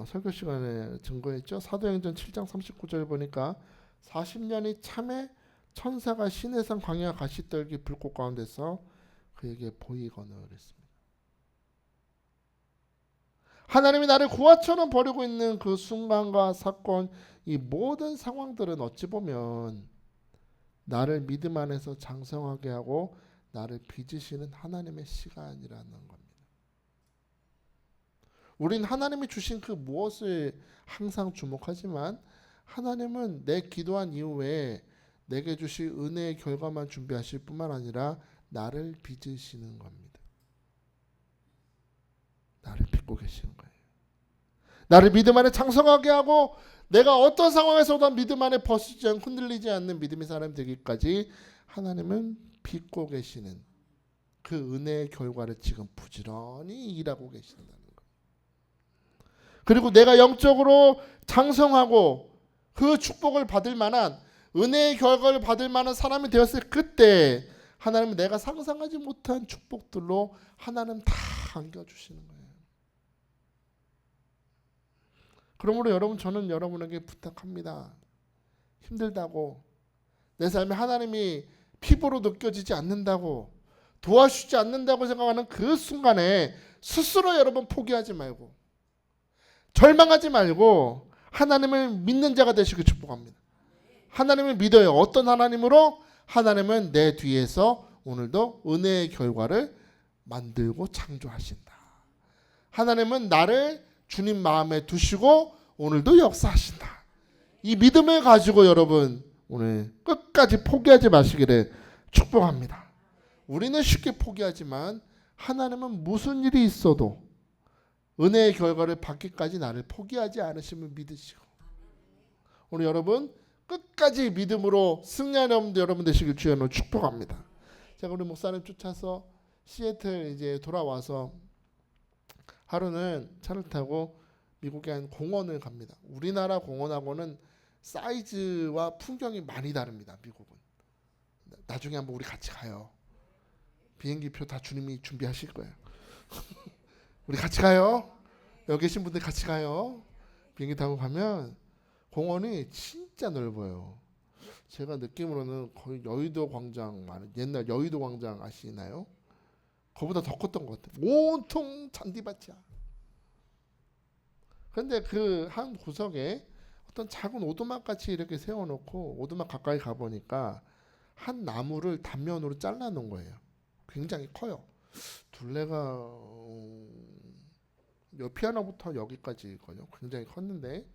설교 시간에 증거했죠. 사도행전 7장 39절 보니까 40년이 참에 천사가 시내산 광야 가시떨기 불꽃 가운데서 그에게 보이거늘 했습니다. 하나님이 나를 구하처럼 버리고 있는 그 순간과 사건, 이 모든 상황들은 어찌 보면 나를 믿음 안에서 장성하게 하고 나를 빚으시는 하나님의 시간이라는 겁니다. 우린 하나님이 주신 그 무엇을 항상 주목하지만 하나님은 내 기도한 이후에 내게 주실 은혜의 결과만 준비하실 뿐만 아니라 나를 빚으시는 겁니다. 나를 빚고 계시는 거예요. 나를 믿음 안에 장성하게 하고 내가 어떤 상황에서도 믿음 안에 벗어지지 않고 흔들리지 않는 믿음의 사람이 되기까지 하나님은 빚고 계시는 그 은혜의 결과를 지금 부지런히 일하고 계신다는 거예요. 그리고 내가 영적으로 장성하고 그 축복을 받을 만한 은혜의 결과를 받을 만한 사람이 되었을 그때 하나님은 내가 상상하지 못한 축복들로 하나님 다 안겨주시는 거예요. 그러므로 여러분, 저는 여러분에게 부탁합니다. 힘들다고, 내 삶에 하나님이 피부로 느껴지지 않는다고, 도와주지 않는다고 생각하는 그 순간에 스스로 여러분 포기하지 말고 절망하지 말고 하나님을 믿는 자가 되시길 축복합니다. 하나님을 믿어요. 어떤 하나님으로? 하나님은 내 뒤에서 오늘도 은혜의 결과를 만들고 창조하신다. 하나님은 나를 주님 마음에 두시고 오늘도 역사하신다. 이 믿음을 가지고 여러분 오늘 끝까지 포기하지 마시기를 축복합니다. 우리는 쉽게 포기하지만 하나님은 무슨 일이 있어도 은혜의 결과를 받기까지 나를 포기하지 않으심을 믿으시고, 오늘 여러분 끝까지 믿음으로 승리하는 여러분 되시길 주여 축복합니다. 제가 우리 목사님 쫓아서 시애틀 이제 돌아와서 하루는 차를 타고 미국의 한 공원을 갑니다. 우리나라 공원하고는 사이즈와 풍경이 많이 다릅니다. 미국은. 나중에 한번 우리 같이 가요. 비행기표 다 주님이 준비하실 거예요. 우리 같이 가요. 여기 계신 분들 같이 가요. 비행기 타고 가면 공원이 진짜 넓어요. 제가 느낌으로는 거의 여의도 광장, 옛날 여의도 광장 아시나요? 그보다 더 컸던 것 같아요. 온통 잔디밭이야. 그런데 그 한 구석에 어떤 작은 오두막 같이 이렇게 세워놓고 오두막 가까이 가보니까 한 나무를 단면으로 잘라놓은 거예요. 굉장히 커요. 둘레가 옆이 하나부터 여기까지거든요. 굉장히 컸는데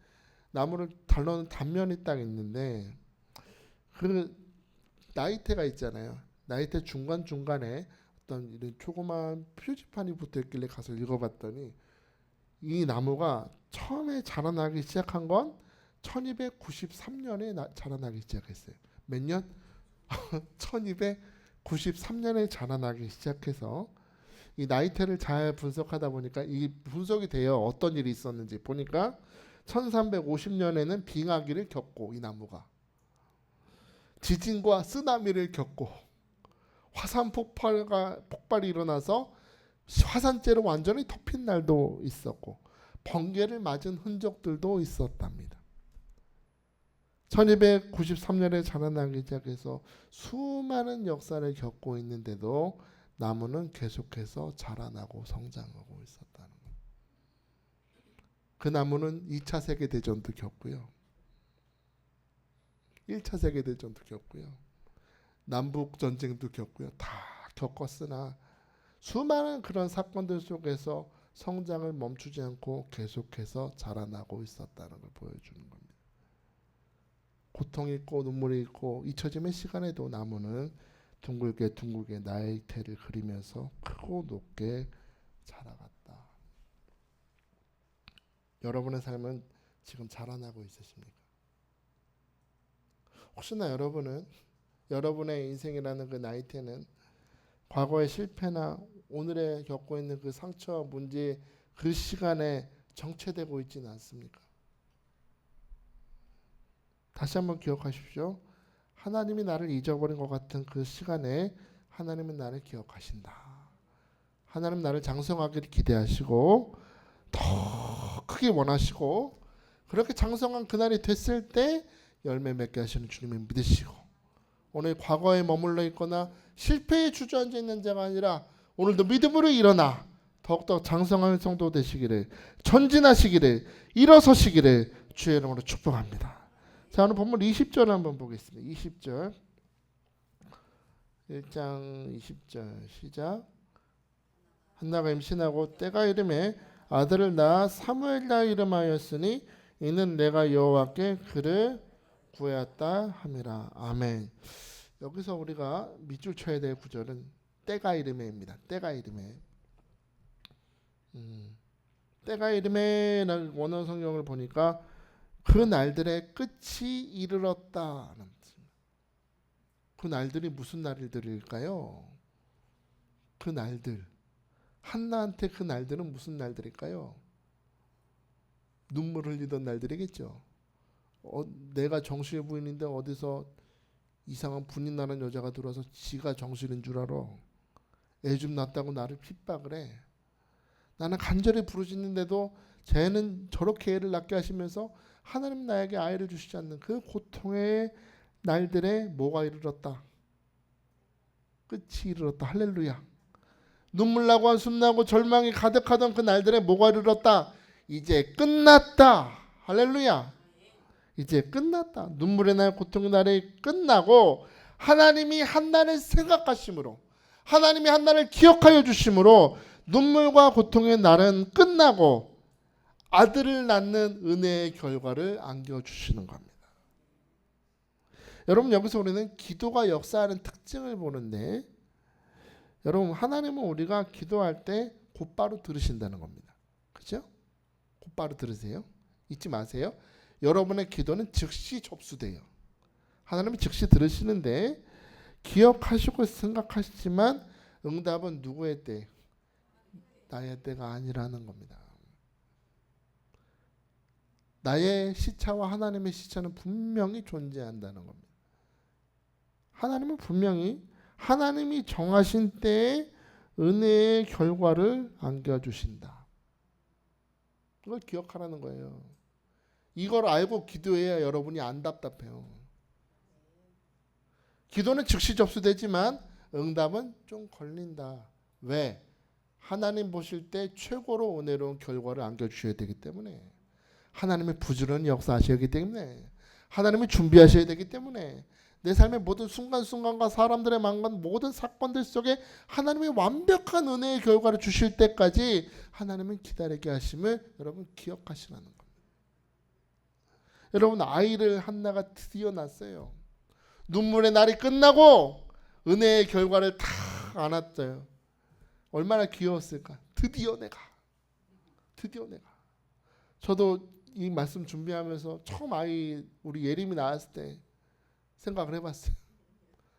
나무를 달라놓은 단면이 딱 있는데 그 나이테가 있잖아요. 나이테 중간중간에 어떤 이런 조그만 표지판이 붙어있길래 가서 읽어봤더니 이 나무가 처음에 자라나기 시작한 건 1293년에 자라나기 시작했어요. 몇 년? 1293년에 자라나기 시작해서 이 나이테를 잘 분석하다 보니까 이 분석이 돼요. 어떤 일이 있었는지 보니까 1350년에는 빙하기를 겪고 이 나무가 지진과 쓰나미를 겪고 화산 폭발이 일어나서 화산재로 완전히 덮인 날도 있었고 번개를 맞은 흔적들도 있었답니다. 1293년에 자라나기 시작해서 수많은 역사를 겪고 있는데도 나무는 계속해서 자라나고 성장하고 있었다는 거예요. 그 나무는 2차 세계대전도 겪고요. 1차 세계대전도 겪고요. 남북전쟁도 겪고요. 다 겪었으나 수많은 그런 사건들 속에서 성장을 멈추지 않고 계속해서 자라나고 있었다는 걸 보여주는 겁니다. 고통이 있고 눈물이 있고 잊혀짐의 시간에도 나무는 둥글게 둥글게 나이테를 그리면서 크고 높게 자라갔다. 여러분의 삶은 지금 자라나고 있으십니까? 혹시나 여러분은 여러분의 인생이라는 그 나이테는 과거의 실패나 오늘에 겪고 있는 그 상처, 문제, 그 시간에 정체되고 있지는 않습니까? 다시 한번 기억하십시오. 하나님이 나를 잊어버린 것 같은 그 시간에 하나님은 나를 기억하신다. 하나님 나를 장성하기를 기대하시고 더 크게 원하시고 그렇게 장성한 그날이 됐을 때 열매 맺게 하시는 주님을 믿으시고 오늘 과거에 머물러 있거나 실패에 주저앉아 있는 자가 아니라 오늘도 믿음으로 일어나 더욱더 장성한 성도 되시기를 전진하시기를 일어서시기를 주의 이름으로 축복합니다. 자, 오늘 본문 20절 한번 보겠습니다. 20절 1장 20절 시작. 한나가 임신하고 때가 이름에 아들을 낳아 사무엘이라 이름하였으니 이는 내가 여호와께 그를 구하였다 함이라. 아멘. 여기서 우리가 밑줄 쳐야 될 구절은 때가 이름에입니다. 때가 이름에. 때가 이름에라는 원어 성경을 보니까 그 날들의 끝이 이르렀다는 뜻입니다. 그 날들이 무슨 날들일까요? 그 날들. 한나한테 그 날들은 무슨 날들일까요? 눈물 흘리던 날들이겠죠. 내가 정신의 부인인데 어디서 이상한 분이 나는 여자가 들어와서 지가 정신인 줄 알아. 애 좀 낳았다고 나를 핍박을 해. 나는 간절히 부르짖는데도 쟤는 저렇게 애를 낳게 하시면서 하나님 나에게 아이를 주시지 않는 그 고통의 날들에 뭐가 이르렀다. 끝이 이르렀다. 할렐루야. 눈물 나고 한숨 나고 절망이 가득하던 그 날들에 뭐가 이르렀다. 이제 끝났다. 할렐루야. 이제 끝났다. 눈물의 날 고통의 날이 끝나고 하나님이 한나를 생각하심으로 하나님이 한나를 기억하여 주심으로 눈물과 고통의 날은 끝나고 아들을 낳는 은혜의 결과를 안겨주시는 겁니다. 여러분 여기서 우리는 기도가 역사하는 특징을 보는데 여러분 하나님은 우리가 기도할 때 곧바로 들으신다는 겁니다. 그렇죠? 곧바로 들으세요. 잊지 마세요. 여러분의 기도는 즉시 접수돼요. 하나님이 즉시 들으시는데 기억하시고 생각하시지만 응답은 누구의 때? 나의 때가 아니라는 겁니다. 나의 시차와 하나님의 시차는 분명히 존재한다는 겁니다. 하나님은 분명히 하나님이 정하신 때에 은혜의 결과를 안겨주신다. 이걸 기억하라는 거예요. 이걸 알고 기도해야 여러분이 안 답답해요. 기도는 즉시 접수되지만 응답은 좀 걸린다. 왜? 하나님 보실 때 최고로 은혜로운 결과를 안겨주셔야 되기 때문에, 하나님의 부지런히 역사하셔야 하기 때문에, 하나님이 준비하셔야 되기 때문에, 내 삶의 모든 순간순간과 사람들의 만난 모든 사건들 속에 하나님의 완벽한 은혜의 결과를 주실 때까지 하나님은 기다리게 하심을 여러분 기억하시라는 겁니다. 여러분, 아이를 한나가 드디어 낳았어요. 눈물의 날이 끝나고 은혜의 결과를 다 안았어요. 얼마나 귀여웠을까. 드디어 내가. 저도 이 말씀 준비하면서 처음 아이 우리 예림이 나왔을 때 생각을 해봤어요.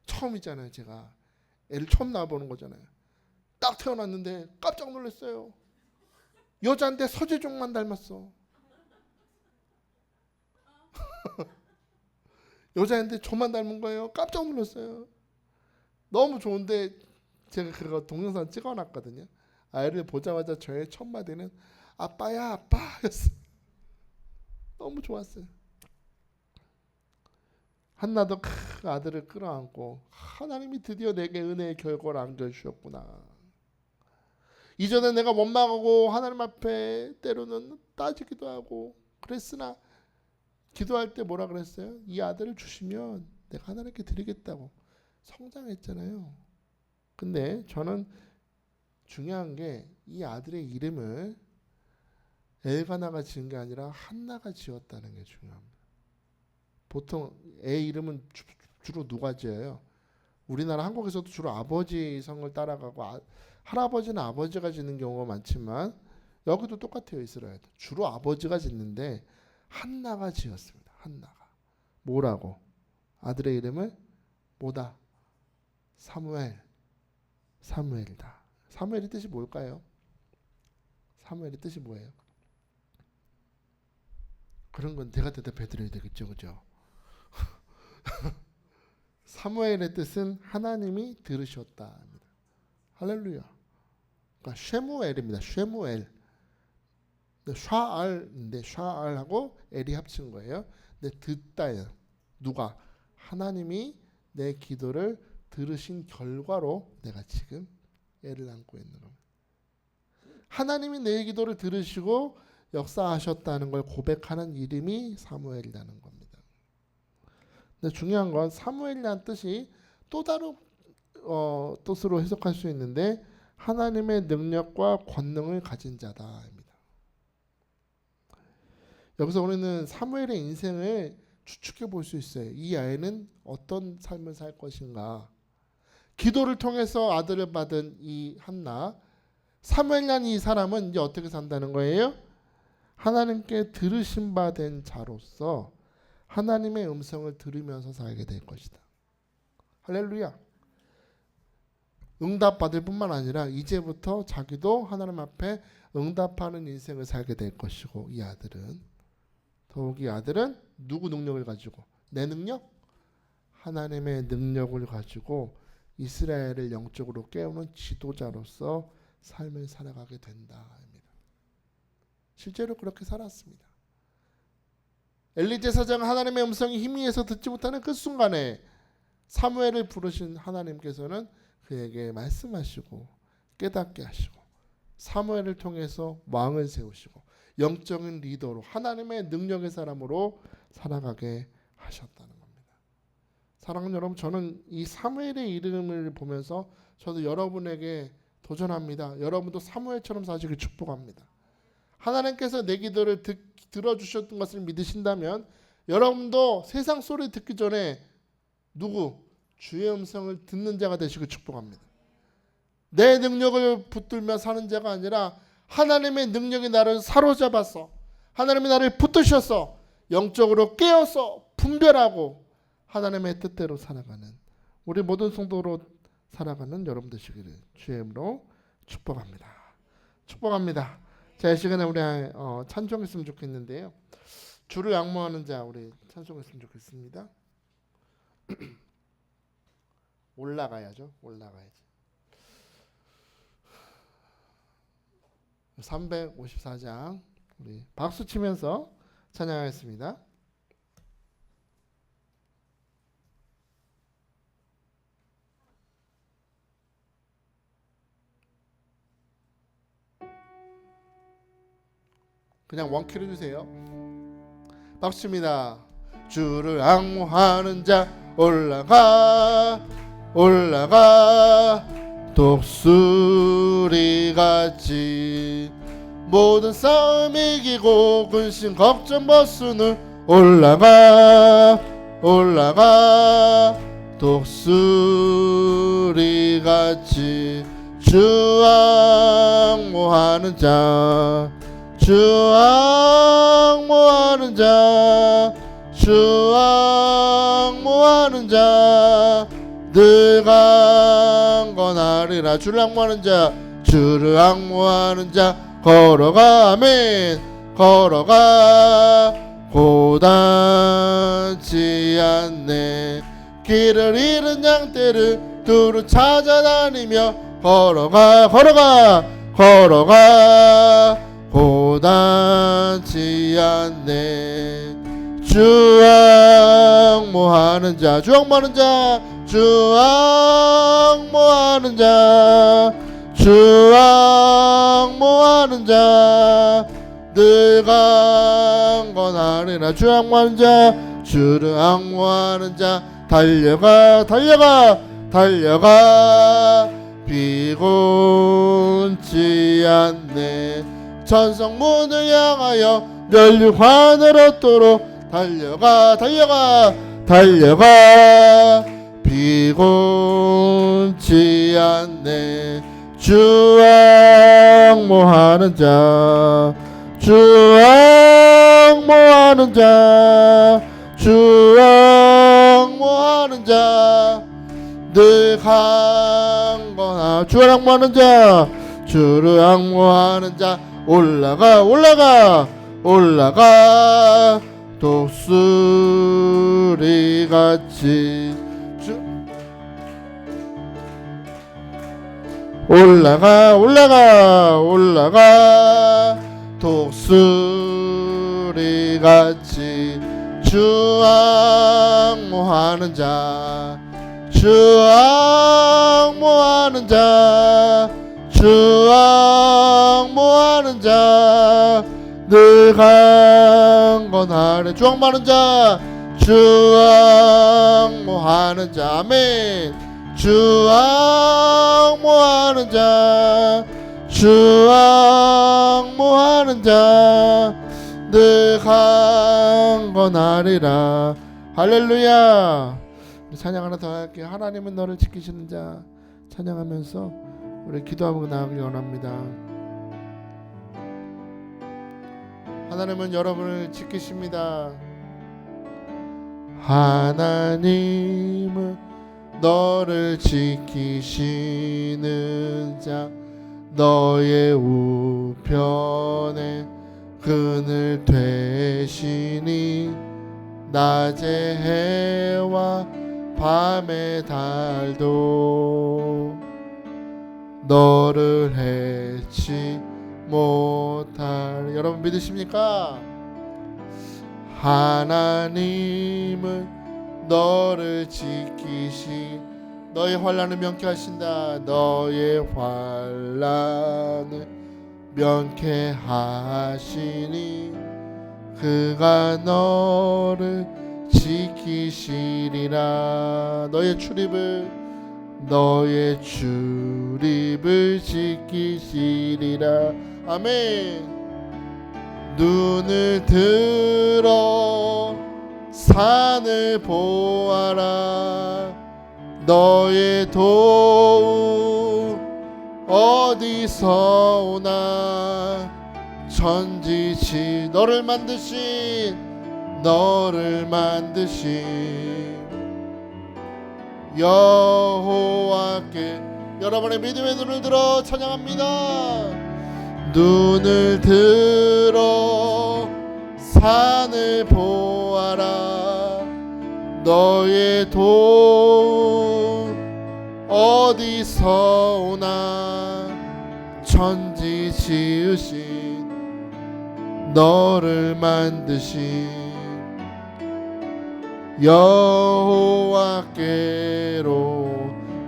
처음이잖아요. 제가 애를 처음 낳아보는 거잖아요. 딱 태어났는데 깜짝 놀랐어요. 여자인데 서재종만 닮았어. 여자인데 저만 닮은 거예요. 깜짝 놀랐어요. 너무 좋은데 제가 그거 동영상 찍어놨거든요. 아이를 보자마자 저의 첫 마디는 아빠야 아빠였어요. 너무 좋았어요. 한나도 아들을 끌어안고 하나님이 드디어 내게 은혜의 결과를 안겨주셨구나. 이전에 내가 원망하고 하나님 앞에 때로는 따지기도 하고 그랬으나 기도할 때 뭐라 그랬어요? 이 아들을 주시면 내가 하나님께 드리겠다고 성장했잖아요. 근데 저는 중요한 게 이 아들의 이름을 엘가나가 지은 게 아니라 한나가 지었다는 게 중요합니다. 보통 애 이름은 주로 누가 지어요? 우리나라 한국에서도 주로 아버지 성을 따라가고 할아버지는 아버지가 짓는 경우가 많지만 여기도 똑같아요. 이스라엘 주로 아버지가 짓는데 한나가 지었습니다. 한나가 뭐라고? 아들의 이름을 뭐다? 사무엘이다. 사무엘의 뜻이 뭘까요? 사무엘의 뜻이 뭐예요? 그런 건 제가 대답해 드려야 되겠죠. 그죠? 사무엘의 뜻은 하나님이 들으셨다. 할렐루야. 그러니까 쉐무엘입니다. 쉐무엘. 샤알인데 샤알하고 엘이 합친 거예요. 근데 듣다요. 누가? 하나님이 내 기도를 들으신 결과로 내가 지금 애를 안고 있는 겁니다. 하나님이 내 기도를 들으시고 역사하셨다는 걸 고백하는 이름이 사무엘이라는 겁니다. 근데 중요한 건 사무엘이라는 뜻이 또 다른 뜻으로 해석할 수 있는데 하나님의 능력과 권능을 가진 자다입니다. 여기서 우리는 사무엘의 인생을 추측해 볼 수 있어요. 이 아이는 어떤 삶을 살 것인가. 기도를 통해서 아들을 받은 이 한나, 사무엘이라는 이 사람은 이제 어떻게 산다는 거예요? 하나님께 들으신 바 된 자로서 하나님의 음성을 들으면서 살게 될 것이다. 할렐루야. 응답받을 뿐만 아니라 이제부터 자기도 하나님 앞에 응답하는 인생을 살게 될 것이고, 이 아들은 더욱 이 아들은 누구 능력을 가지고? 내 능력? 하나님의 능력을 가지고 이스라엘을 영적으로 깨우는 지도자로서 삶을 살아가게 된다. 실제로 그렇게 살았습니다. 엘리 제사장은 하나님의 음성이 희미해서 듣지 못하는 그 순간에 사무엘을 부르신 하나님께서는 그에게 말씀하시고 깨닫게 하시고 사무엘을 통해서 왕을 세우시고 영적인 리더로 하나님의 능력의 사람으로 살아가게 하셨다는 겁니다. 사랑하는 여러분, 저는 이 사무엘의 이름을 보면서 저도 여러분에게 도전합니다. 여러분도 사무엘처럼 사시길 축복합니다. 하나님께서 내 기도를 들어주셨던 것을 믿으신다면 여러분도 세상 소리 듣기 전에 누구? 주의 음성을 듣는 자가 되시길 축복합니다. 내 능력을 붙들며 사는 자가 아니라 하나님의 능력이 나를 사로잡아서 하나님이 나를 붙드셔서 영적으로 깨어서 분별하고 하나님의 뜻대로 살아가는 우리 모든 성도로 살아가는 여러분 되시기를 주의 이름으로 축복합니다. 축복합니다. 자, 이 시간에 우리 찬송했으면 좋겠는데요. 주를 앙모하는 자 우리 찬송했으면 좋겠습니다. 올라가야죠. 올라가야지. 354장 우리 박수 치면서 찬양하겠습니다. 그냥 원키로 주세요. 박수 칩니다. 주를 앙모하는 자 올라가 올라가 독수리같이 모든 싸움 이기고 근심 걱정 벗으는 올라가 올라가 독수리같이 주 앙모하는 자 주 앙모하는 자 주 앙모하는 자 늘 강건하리라. 주를 앙모하는 자 주를 앙모하는 자 걸어가 아멘 걸어가 고단치 않네. 길을 잃은 양떼를 두루 찾아다니며 걸어가 걸어가 걸어가 고단치 않네. 주 앙모하는 자 주 앙모하는 자 주 앙모하는 자 주 앙모하는 자 늘 강건하리라. 주 앙모하는 자 주를 앙모하는 자 달려가 달려가 달려가 비곤치 않네. 천성문을 향하여 멸류 관을 얻도록 달려가 달려가 달려가 비곤치 않네. 주 앙모하는 자 주 앙모하는 자 주 앙모하는 자 늘 강건하. 주를 앙모하는 자 주를 앙모하는 자 올라가 올라가 올라가 독수리같이 올라가 올라가 올라가 독수리같이 주 앙모하는 자 주 앙모하는 자 주 앙모하는 자 늘 강건하네. 주 앙모하는 자 주 앙모하는 자 아멘. 주 앙모하는 자 주 앙모하는 자 늘 강건하리라. 할렐루야. 우리 찬양 하나 더 할게요. 하나님은 너를 지키시는 자 찬양하면서 우리 기도하고 나가기 원합니다. 하나님은 여러분을 지키십니다. 하나님은 너를 지키시는 자 너의 우편에 그늘 되시니 낮의 해와 밤의 달도 너를 해치 못할. 여러분 믿으십니까? 하나님은 너를 지키시 너의 환난을 면케하신다. 너의 환난을 면케하시니 그가 너를 지키시리라. 너의 출입을 지키시리라. 아멘. 눈을 들어 산을 보아라. 너의 도움 어디서 오나. 천지지 너를 만드신 여호와께 여러분의 믿음의 눈을 들어 찬양합니다. 눈을 들어 산을 보아라. 너의 도움 어디서 오나. 천지 지으신 너를 만드신 여호와께로.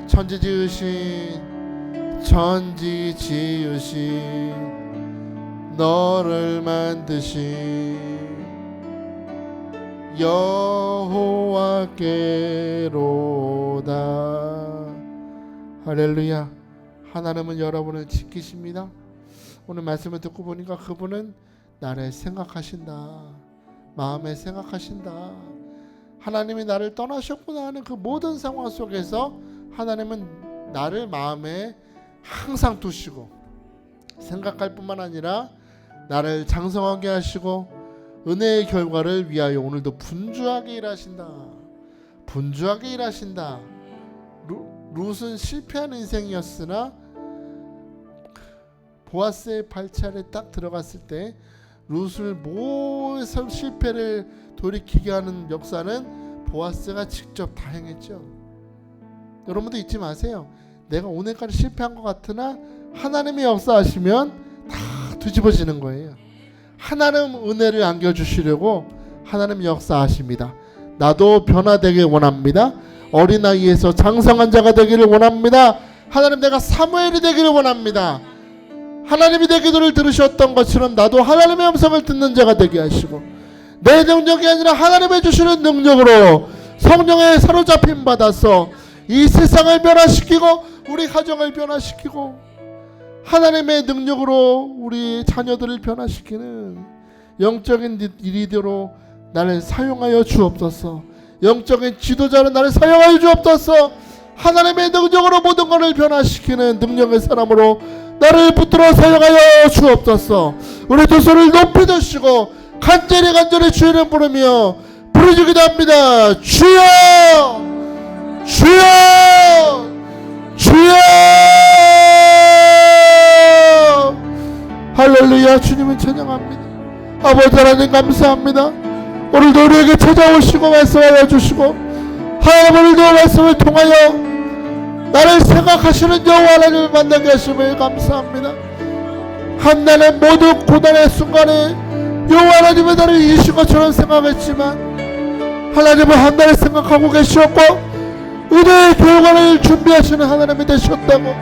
천지 지으신 너를 만드신 여호와께로다. 할렐루야. 하나님은 여러분을 지키십니다. 오늘 말씀을 듣고 보니까 그분은 나를 생각하신다. 마음에 생각하신다. 하나님이 나를 떠나셨구나 하는 그 모든 상황 속에서 하나님은 나를 마음에 항상 두시고 생각할 뿐만 아니라 나를 장성하게 하시고 은혜의 결과를 위하여 오늘도 분주하게 일하신다. 분주하게 일하신다. 룻은 실패한 인생이었으나 보아스의 발차에 딱 들어갔을 때 룻을 모든 실패를 돌이키게 하는 역사는 보아스가 직접 다 행했죠. 여러분도 잊지 마세요. 내가 오늘까지 실패한 것 같으나 하나님이 역사하시면 다 뒤집어지는 거예요. 하나님 은혜를 안겨주시려고 하나님 역사하십니다. 나도 변화되길 원합니다. 어린아이에서 장성한 자가 되기를 원합니다. 하나님, 내가 사무엘이 되기를 원합니다. 하나님이 내 기도를 들으셨던 것처럼 나도 하나님의 음성을 듣는 자가 되게 하시고, 내 능력이 아니라 하나님의 주시는 능력으로 성령에 사로잡힘 받아서 이 세상을 변화시키고 우리 가정을 변화시키고 하나님의 능력으로 우리 자녀들을 변화시키는 영적인 리더로 나를 사용하여 주옵소서. 영적인 지도자로 나를 사용하여 주옵소서. 하나님의 능력으로 모든 것을 변화시키는 능력의 사람으로 나를 붙들어 사용하여 주옵소서. 우리 두 손을 높이 드시고 간절히 주의 이름 부르며 부르짖기도 합니다. 주여, 주여, 주여. 할렐루야. 주님을 찬양합니다. 아버지 하나님 감사합니다. 오늘도 우리에게 찾아오시고 말씀하여 주시고, 하나님 오늘도 말씀을 통하여 나를 생각하시는 여호와 하나님을 만나게 하심을 감사합니다. 한나는 모두 고난의 순간에 여호와 하나님의 나를 이기신 것처럼 생각했지만 하나님은 한나를 생각하고 계셨고 은혜의 결과를 준비하시는 하나님이 되셨다고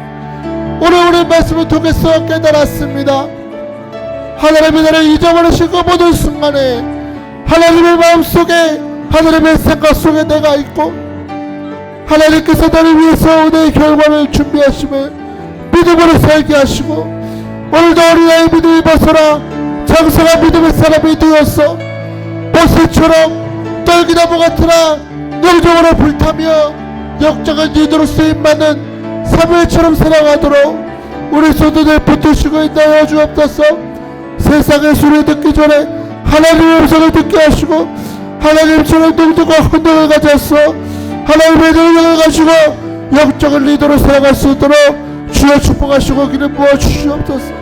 오늘 말씀을 통해서 깨달았습니다. 하나님이 나를 잊어버리신 그 모든 순간에 하나님의 마음속에, 하나님의 생각 속에 내가 있고 하나님께서 나를 위해서 은혜의 결과를 준비하심을 믿음으로 살게 하시고, 오늘도 어린아이 믿음이 벗어나 장성한 믿음의 사람이 되어서 모세처럼 떨기나무 같으나 영적으로 불타며 역적인 리더로 쓰임받는 사무엘처럼 살아가도록 우리 손들을 붙드시고 있나요 주옵소서. 세상의 소리를 듣기 전에 하나님의 음성을 듣게 하시고 하나님처럼 능력과 헌정을 가져서 하나님의 능력을 가지고 영적인 리더로 살아갈 수 있도록 주여 축복하시고 기름 부어 주시옵소서.